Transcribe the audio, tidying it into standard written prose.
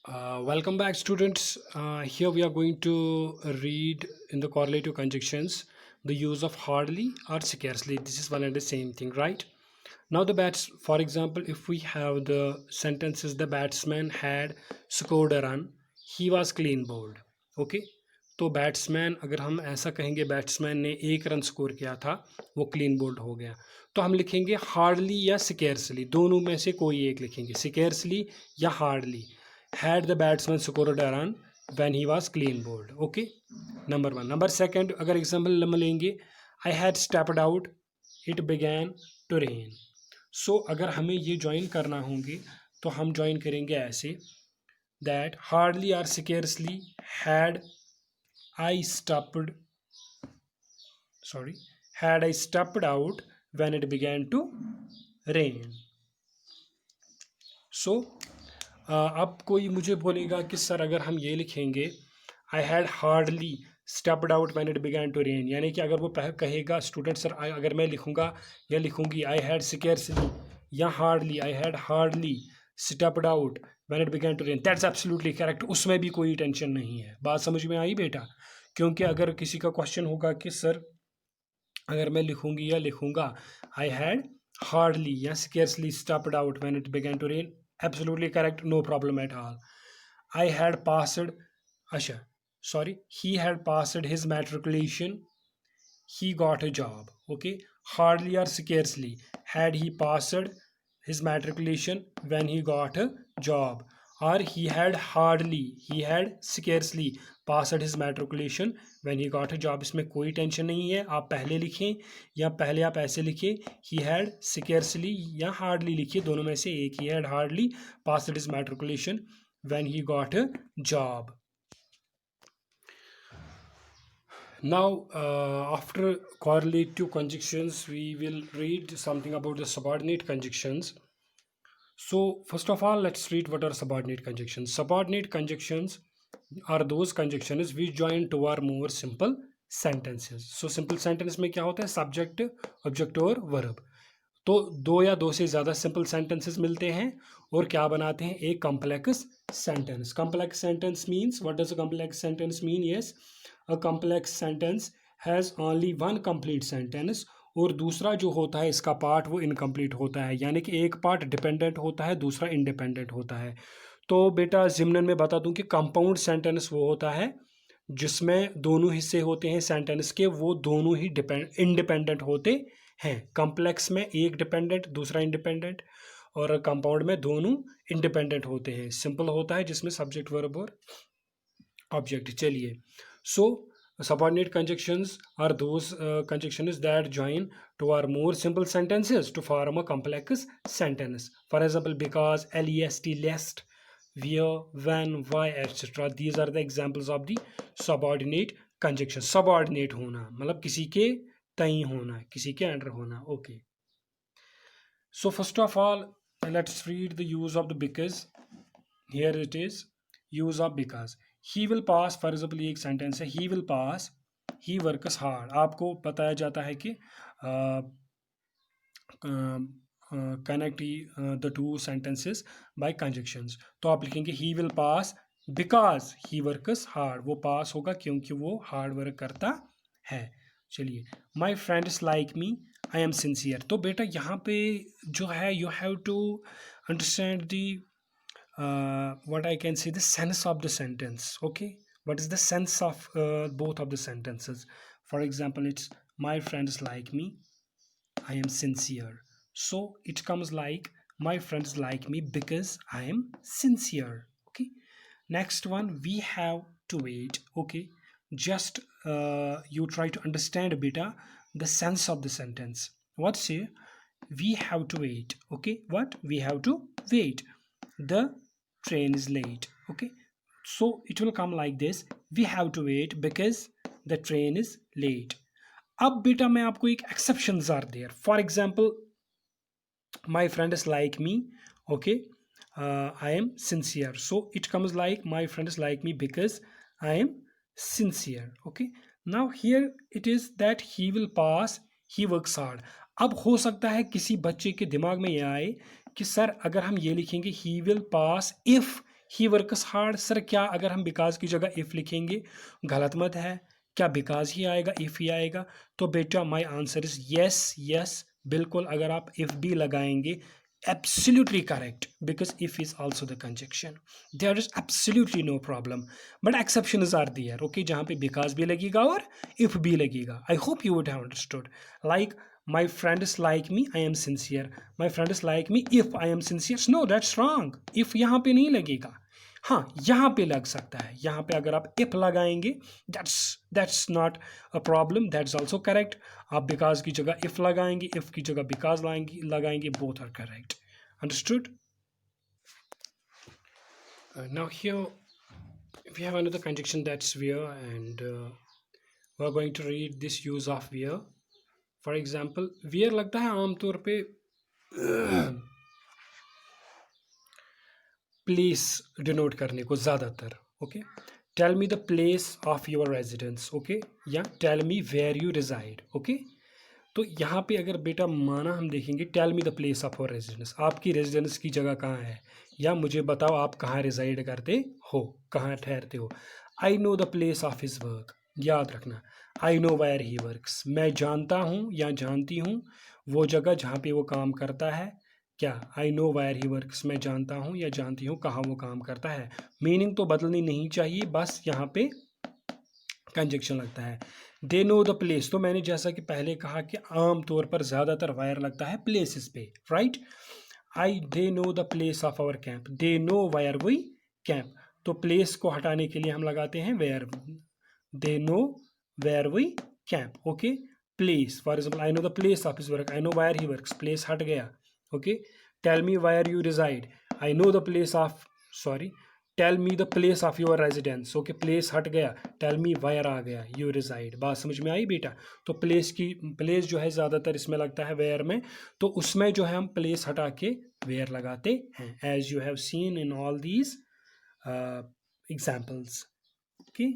Welcome back, students. Here we are going to read in the correlative conjunctions the use of hardly or scarcely. This is one and the same thing, right? Now, for example, if we have the sentences, the batsman had scored a run, he was clean bowled. Okay, तो batsman अगर हम ऐसा कहेंगे batsman ने एक run score किया था, वो क्लीन बोल्ड हो गया, तो हम लिखेंगे हार्डली या स्केर्सली, दोनों में से कोई एक लिखेंगे, स्केर्सली या hardly. Had the batsman scored a run when he was clean bowled. Okay, number one. Number second, अगर एग्जाम्पल हम लेंगे, I had stepped out, it began to rain. So अगर हमें ये ज्वाइन करना होंगे तो हम ज्वाइन करेंगे ऐसे, that hardly or scarcely had I stepped had I stepped out when it began to rain. So अब कोई मुझे बोलेगा कि सर अगर हम ये लिखेंगे I had hardly stepped out when it began to rain, यानी कि अगर वो कहेगा स्टूडेंट सर अगर मैं लिखूंगा या लिखूंगी आई हैड स्केर्सली या hardly, I had hardly stepped out when it began to rain, that's absolutely correct, उसमें भी कोई टेंशन नहीं है. बात समझ में आई बेटा? क्योंकि अगर किसी का क्वेश्चन होगा कि सर अगर मैं लिखूंगी या लिखूंगा आई हैड हार्डली या scarcely stepped out when it began to rain, absolutely correct, no problem at all. I had passed, Asha, sorry, he had passed his matriculation, he got a job. Okay, hardly or scarcely, had he passed his matriculation when he got a job, or he had scarcely passed his matriculation when he got a job. इसमें कोई tension नहीं है, आप पहले लिखें या पहले आप ऐसे लिखें, he had scarcely या hardly लिखिए, दोनों में से एक. He had hardly passed his matriculation when he got a job. Now, after correlative conjunctions, we will read something about the subordinate conjunctions. So, first of all, let's read what are subordinate conjunctions. Subordinate conjunctions are those conjunctions which join two or more simple sentences. So, simple sentence में क्या होता है? Subject, object और verb. तो दो या दो से ज़्यादा सिंपल सेंटेंसेस मिलते हैं और क्या बनाते हैं? एक complex sentence. Complex sentence means, what does a complex sentence mean? Yes, a complex sentence has only one complete sentence, और दूसरा जो होता है इसका पार्ट वो इनकम्प्लीट होता है, यानी कि एक पार्ट डिपेंडेंट होता है, दूसरा इंडिपेंडेंट होता है. तो बेटा जिमनन में बता दूं कि कंपाउंड सेंटेंस वो होता है जिसमें दोनों हिस्से होते हैं सेंटेंस के, वो दोनों ही इंडिपेंडेंट होते हैं. कॉम्प्लेक्स में एक डिपेंडेंट दूसरा इंडिपेंडेंट, और कंपाउंड में दोनों इंडिपेंडेंट होते हैं. सिंपल होता है जिसमें सब्जेक्ट वर्ब और ऑब्जेक्ट. चलिए, सो subordinate conjunctions are those conjunctions that join two or more simple sentences to form a complex sentence. For example, because, lest, lest, where, when, why, etc. These are the examples of the subordinate conjunctions. Subordinate होना मतलब किसी के तई होना, किसी के under होना. Okay. So first of all, let's read the use of the because. Here it is, use of because. He will pass, for example ये एक सेंटेंस है, he will pass, he works hard. आपको बताया जाता है कि connect the two sentences bye conjunctions. तो आप लिखेंगे he will pass because he works hard. वो पास होगा क्योंकि वो हार्ड वर्क करता है. चलिए, my friends like me, I am sincere. तो बेटा यहाँ पे जो है you have to understand the what I can say, the sense of the sentence. Okay, what is the sense of both of the sentences? For example, it's my friends like me, I am sincere. So it comes like my friends like me because I am sincere. Okay, next one, we have to wait. Okay, just you try to understand beta the sense of the sentence. What say? We have to wait. Okay, what? We have to wait. The train is late. Okay, so it will come like this, we have to wait because the train is late. अब बेटा मैं आपको एक exceptions are there. For example, my friend is like me. Okay, I am sincere. So it comes like my friend is like me because I am sincere. Okay, now here it is that he will pass, he works hard. अब हो सकता है किसी बच्चे के दिमाग में ये आए कि सर अगर हम ये लिखेंगे he will pass if he works hard. Sir क्या अगर हम बिकॉज की जगह इफ़ लिखेंगे गलत मत है? क्या बिकॉज ही आएगा, इफ़ ही आएगा? तो बेटा my answer is yes yes, बिल्कुल। अगर आप इफ़ भी लगाएंगे absolutely correct, because if is also the conjunction, there is absolutely no problem, but exceptions are there, okay, जहाँ पे because भी लगेगा और if भी लगेगा. I hope you would have understood. Like my friends like me, I am sincere. My friends like me if I am sincere. No, that's wrong. If यहाँ पे नहीं लगेगा. हाँ, यहाँ पे लग सकता है. यहाँ पे अगर आप if लगाएंगे, that's not a problem. That's also correct. आप because की जगह if लगाएंगे, if की जगह because लगाएंगे, both are correct. Understood? Now here we have another conjunction, that's where, and we're going to read this use of where. For example, where लगता है आमतौर पे प्लेस डिनोट करने को ज़्यादातर. Okay, tell me the place of your residence. Okay, yeah tell me where you reside. Okay, तो यहाँ पे अगर बेटा माना हम देखेंगे tell me the place of your residence, आपकी रेजिडेंस की जगह कहाँ है, या मुझे बताओ आप कहाँ रिजाइड करते हो, कहाँ ठहरते हो. I know the place of his work, याद रखना. I know where he works, मैं जानता हूँ या जानती हूँ वो जगह जहाँ पे वो काम करता है. क्या? आई नो वायर ही वर्क्स, मैं जानता हूँ या जानती हूँ कहाँ वो काम करता है. मीनिंग तो बदलनी नहीं चाहिए, बस यहाँ पे कंजक्शन लगता है. दे नो द प्लेस, तो मैंने जैसा कि पहले कहा कि आम तौर पर ज़्यादातर वायर लगता है प्लेसेस पे, right. They know the place of our camp, they know where we camp, तो प्लेस को हटाने के लिए हम लगाते हैं where. They know where we camp. Okay, place, for example I know the place of his work, I know where he works, place हट गया. Okay, tell me where you reside, I know the place of, sorry, tell me the place of your residence. Okay, place हट गया, tell me wire आ गया, you resided. बात समझ में आई बेटा? तो प्लेस जो है ज़्यादातर इसमें लगता है वेयर में, तो उसमें जो है हम प्लेस हटा के वेयर लगाते हैं, as you have seen in all these examples. Okay,